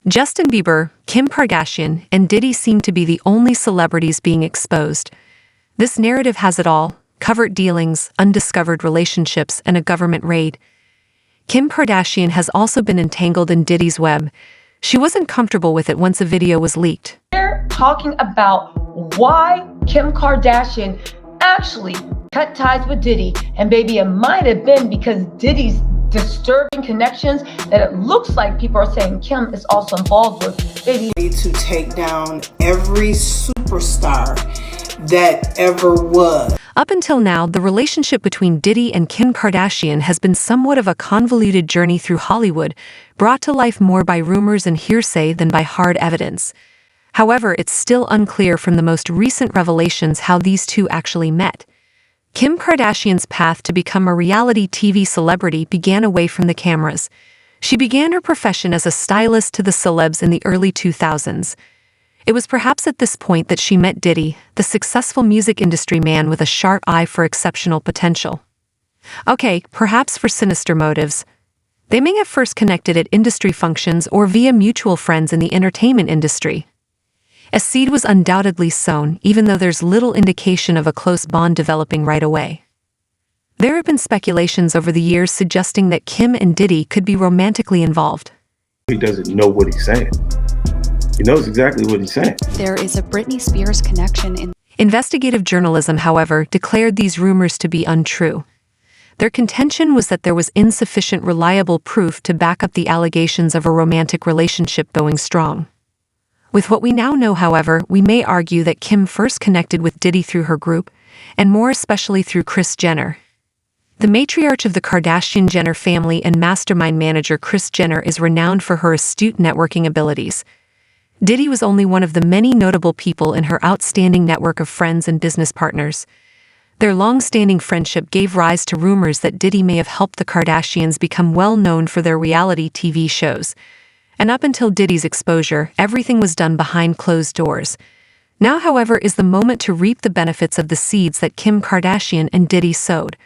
Justin Bieber, Kim Kardashian, and Diddy seem to be the only celebrities being exposed. This narrative has it all: covert dealings, undiscovered relationships, and a government raid. Kim Kardashian has also been entangled in Diddy's web. She wasn't comfortable with it once a video was leaked. We're talking about why Kim Kardashian actually cut ties with Diddy, and baby, it might have been because Diddy's disturbing connections that it looks like people are saying Kim is also involved with. Baby, to take down every superstar that ever was. Up until now, the relationship between Diddy and Kim Kardashian has been somewhat of a convoluted journey through Hollywood, brought to life more by rumors and hearsay than by hard evidence. However, it's still unclear from the most recent revelations how these two actually met. Kim Kardashian's path to become a reality TV celebrity began away from the cameras. She began her profession as a stylist to the celebs in the early 2000s. It was perhaps at this point that she met Diddy, the successful music industry man with a sharp eye for exceptional potential. Okay, perhaps for sinister motives. They may have first connected at industry functions or via mutual friends in the entertainment industry. A seed was undoubtedly sown, even though there's little indication of a close bond developing right away. There have been speculations over the years suggesting that Kim and Diddy could be romantically involved. He doesn't know what he's saying. He knows exactly what he's saying. There is a Britney Spears connection in... Investigative journalism, however, declared these rumors to be untrue. Their contention was that there was insufficient reliable proof to back up the allegations of a romantic relationship going strong. With what we now know, however, we may argue that Kim first connected with Diddy through her group, and more especially through Kris Jenner. The matriarch of the Kardashian-Jenner family and mastermind manager Kris Jenner is renowned for her astute networking abilities. Diddy was only one of the many notable people in her outstanding network of friends and business partners. Their long-standing friendship gave rise to rumors that Diddy may have helped the Kardashians become well known for their reality TV shows. And up until Diddy's exposure, everything was done behind closed doors. Now, however, is the moment to reap the benefits of the seeds that Kim Kardashian and Diddy sowed.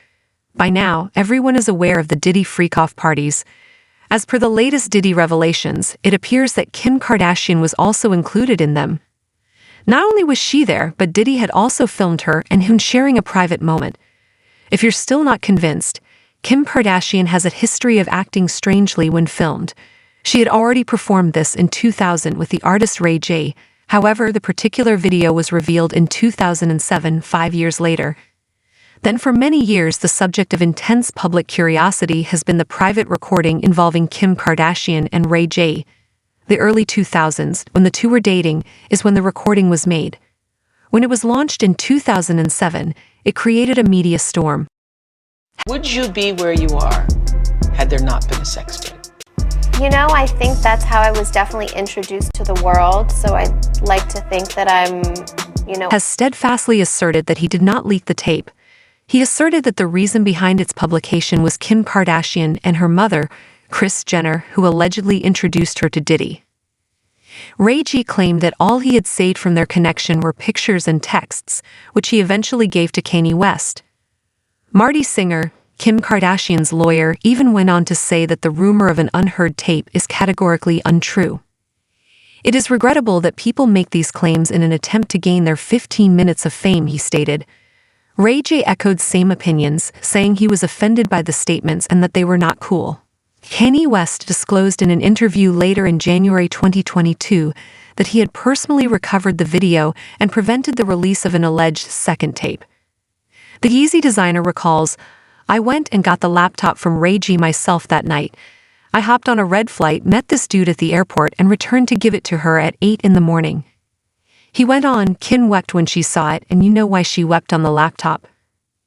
By now, everyone is aware of the Diddy Freak0ff parties. As per the latest Diddy revelations, it appears that Kim Kardashian was also included in them. Not only was she there, but Diddy had also filmed her and him sharing a private moment. If you're still not convinced, Kim Kardashian has a history of acting strangely when filmed. She had already performed this in 2000 with the artist Ray J. However, the particular video was revealed in 2007, 5 years later. Then for many years, the subject of intense public curiosity has been the private recording involving Kim Kardashian and Ray J. The early 2000s, when the two were dating, is when the recording was made. When it was launched in 2007, it created a media storm. Would you be where you are had there not been a sex tape? You know, I think that's how I was definitely introduced to the world, so I'd like to think that I'm, has steadfastly asserted that he did not leak the tape. He asserted that the reason behind its publication was Kim Kardashian and her mother, Kris Jenner, who allegedly introduced her to Diddy. Ray J claimed that all he had saved from their connection were pictures and texts, which he eventually gave to Kanye West. Marty Singer, Kim Kardashian's lawyer, even went on to say that the rumor of an unheard tape is categorically untrue. It is regrettable that people make these claims in an attempt to gain their 15 minutes of fame, he stated. Ray J echoed same opinions, saying he was offended by the statements and that they were not cool. Kanye West disclosed in an interview later in January 2022 that he had personally recovered the video and prevented the release of an alleged second tape. The Yeezy designer recalls, "I went and got the laptop from Ray J myself that night. I hopped on a red flight, met this dude at the airport, and returned to give it to her at 8 in the morning." He went on, "Kim wept when she saw it, and you know why she wept on the laptop?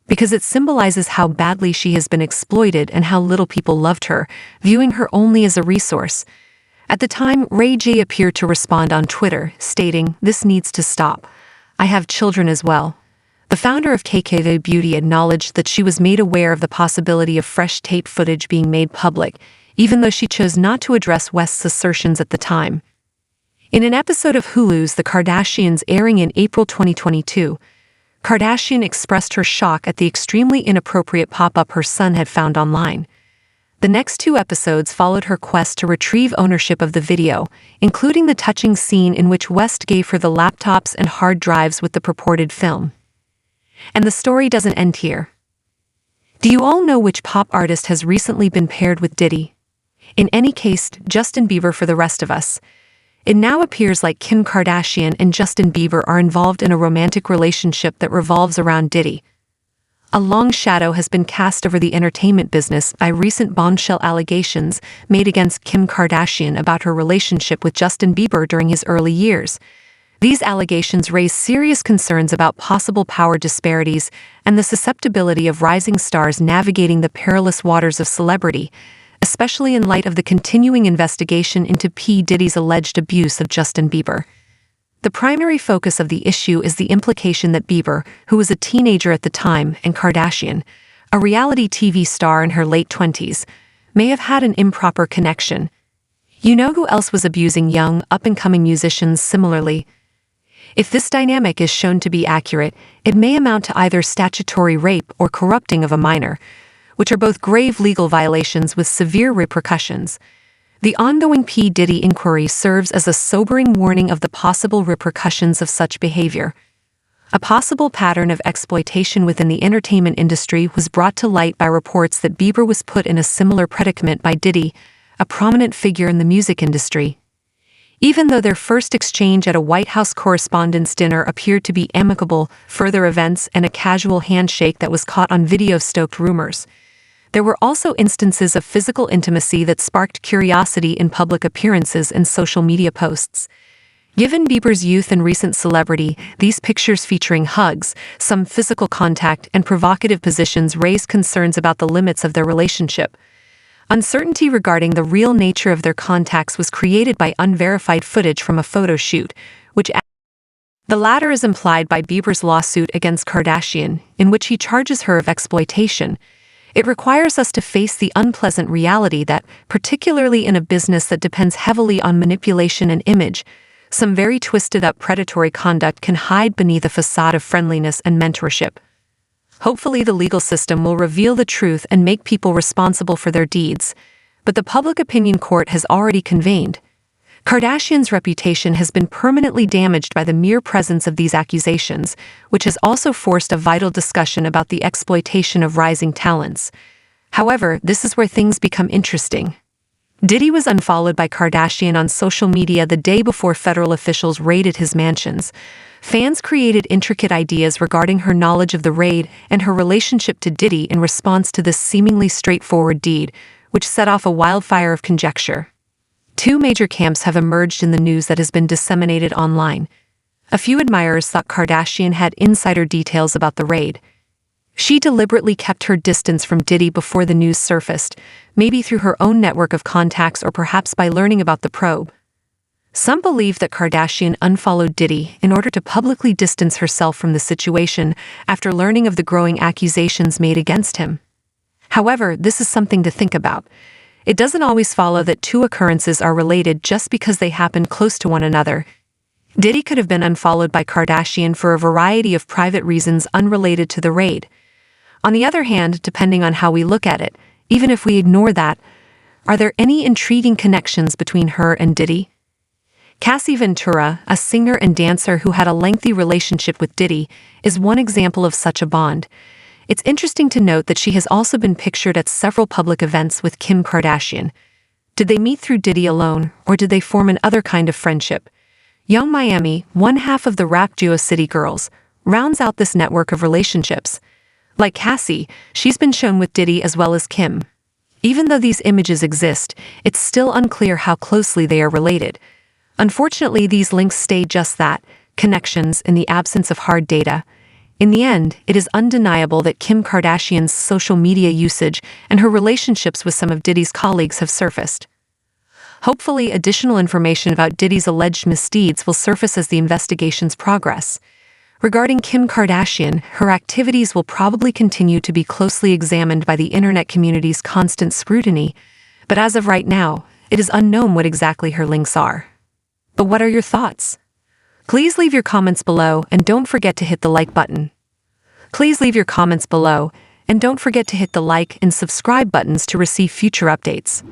Because it symbolizes how badly she has been exploited and how little people loved her, viewing her only as a resource." At the time, Ray J appeared to respond on Twitter, stating, "This needs to stop. I have children as well." The founder of KKV Beauty acknowledged that she was made aware of the possibility of fresh tape footage being made public, even though she chose not to address West's assertions at the time. In an episode of Hulu's The Kardashians airing in April 2022, Kardashian expressed her shock at the extremely inappropriate pop-up her son had found online. The next 2 episodes followed her quest to retrieve ownership of the video, including the touching scene in which West gave her the laptops and hard drives with the purported film. And the story doesn't end here. Do you all know which pop artist has recently been paired with Diddy? In any case, Justin Bieber for the rest of us. It now appears like Kim Kardashian and Justin Bieber are involved in a romantic relationship that revolves around Diddy. A long shadow has been cast over the entertainment business by recent bombshell allegations made against Kim Kardashian about her relationship with Justin Bieber during his early years. These allegations raise serious concerns about possible power disparities and the susceptibility of rising stars navigating the perilous waters of celebrity, especially in light of the continuing investigation into P. Diddy's alleged abuse of Justin Bieber. The primary focus of the issue is the implication that Bieber, who was a teenager at the time, and Kardashian, a reality TV star in her late 20s, may have had an improper connection. You know who else was abusing young, up-and-coming musicians similarly? If this dynamic is shown to be accurate, it may amount to either statutory rape or corrupting of a minor, which are both grave legal violations with severe repercussions. The ongoing P. Diddy inquiry serves as a sobering warning of the possible repercussions of such behavior. A possible pattern of exploitation within the entertainment industry was brought to light by reports that Bieber was put in a similar predicament by Diddy, a prominent figure in the music industry. Even though their first exchange at a White House Correspondents' Dinner appeared to be amicable, further events and a casual handshake that was caught on video stoked rumors. There were also instances of physical intimacy that sparked curiosity in public appearances and social media posts. Given Bieber's youth and recent celebrity, these pictures featuring hugs, some physical contact, and provocative positions raised concerns about the limits of their relationship. Uncertainty regarding the real nature of their contacts was created by unverified footage from a photo shoot, which the latter is implied by Bieber's lawsuit against Kardashian, in which he charges her of exploitation. It requires us to face the unpleasant reality that, particularly in a business that depends heavily on manipulation and image, some very twisted-up predatory conduct can hide beneath a facade of friendliness and mentorship. Hopefully the legal system will reveal the truth and make people responsible for their deeds, but the public opinion court has already convened. Kardashian's reputation has been permanently damaged by the mere presence of these accusations, which has also forced a vital discussion about the exploitation of rising talents. However, this is where things become interesting. Diddy was unfollowed by Kardashian on social media the day before federal officials raided his mansions. Fans created intricate ideas regarding her knowledge of the raid and her relationship to Diddy in response to this seemingly straightforward deed, which set off a wildfire of conjecture. 2 major camps have emerged in the news that has been disseminated online. A few admirers thought Kardashian had insider details about the raid. She deliberately kept her distance from Diddy before the news surfaced, maybe through her own network of contacts or perhaps by learning about the probe. Some believe that Kardashian unfollowed Diddy in order to publicly distance herself from the situation after learning of the growing accusations made against him. However, this is something to think about. It doesn't always follow that 2 occurrences are related just because they happen close to one another. Diddy could have been unfollowed by Kardashian for a variety of private reasons unrelated to the raid. On the other hand, depending on how we look at it, even if we ignore that, are there any intriguing connections between her and Diddy? Cassie Ventura, a singer and dancer who had a lengthy relationship with Diddy, is one example of such a bond. It's interesting to note that she has also been pictured at several public events with Kim Kardashian. Did they meet through Diddy alone, or did they form an other kind of friendship? Young Miami, one half of the rap duo City Girls, rounds out this network of relationships. Like Cassie, she's been shown with Diddy as well as Kim. Even though these images exist, it's still unclear how closely they are related. Unfortunately, these links stay just that, connections in the absence of hard data. In the end, it is undeniable that Kim Kardashian's social media usage and her relationships with some of Diddy's colleagues have surfaced. Hopefully, additional information about Diddy's alleged misdeeds will surface as the investigations progress. Regarding Kim Kardashian, her activities will probably continue to be closely examined by the internet community's constant scrutiny, but as of right now, it is unknown what exactly her links are. But what are your thoughts? Please leave your comments below and don't forget to hit the like button. Please leave your comments below And don't forget to hit the like and subscribe buttons to receive future updates.